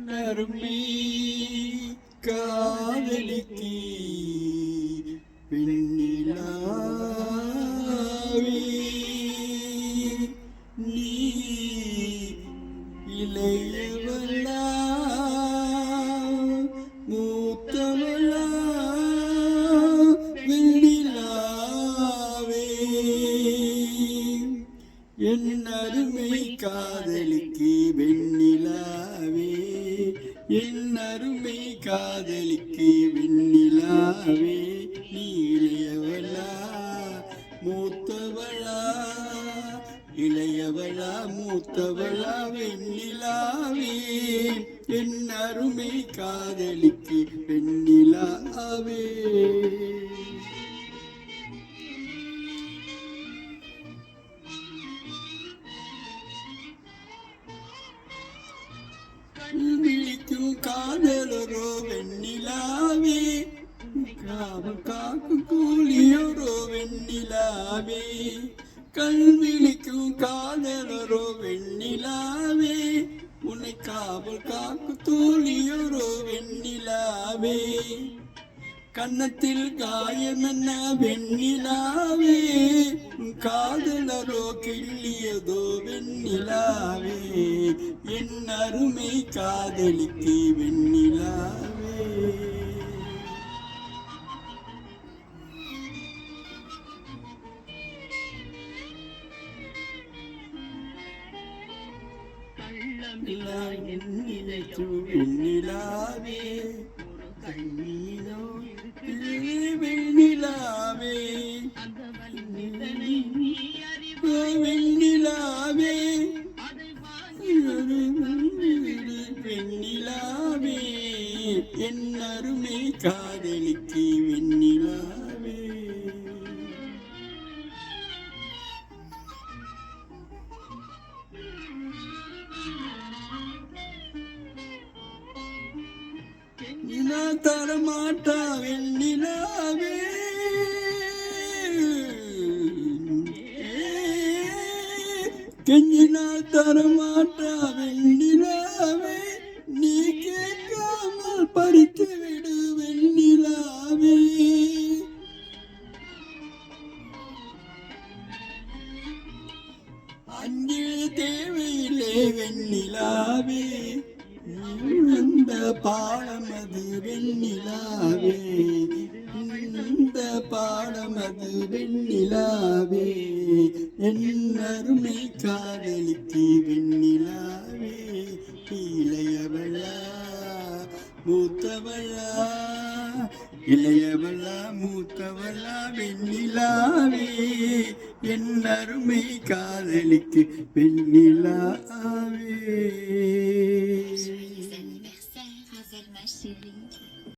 அருமை காதலிக்கு வெண்ணிலாவே நீ இளையவளா மூத்தவளா வெண்ணிலாவே என் அருமை காதலிக்கு வெண்ணிலாவே என் அருமை காதலிக்கு வெண்ணிலாவே நீ இளையவளா மூத்தவளா இளையவளா மூத்தவளா வெண்ணிலாவே என் அருமை காதலிக்கு வெண்ணிலாவே விழிக்கும் காதலரோ வெண்ணிலாவே காவல் காக்கும் கூலியரோ வெண்ணிலாவே கல்விழிக்கும் காதலரோ வெண்ணிலாவே உன்னை காவல் காக்கும் தோழியரோ வெண்ணிலாவே கன்னத்தில் காயம் என்ன வெண்ணிலாவே காதலரோ கிள்ளியதோ வெண்ணிலாவே என் அருமை காதலிக்கு வெண்ணிலாவே வெண்ணிலாவே கண்ணீரோ வெண்ணிலாவே வெண்ணிலாவே வெண்ணிலாவே என் அருமை காதலிக்கு வெண்ணிலாவே தரமாட்டா வெண்ணிலாவே கெஞ்சினால் தரமாட்டா வெண்ணிலாவே நீ கேட்காமல் பறித்து விடு வெண்ணிலாவே அஞ்சு தேவையில்லை வெண்ணிலாவே இந்த பாடமது வெண்ணிலாவே இந்த பாடமது வெண்ணிலாவே என் அருமை காதலிக்கு வெண்ணிலாவே இளையவளா மூத்தவளா இளையவளா மூத்தவளா வெண்ணிலாவே என் அருமை காதலிக்கு வெண்ணிலாவே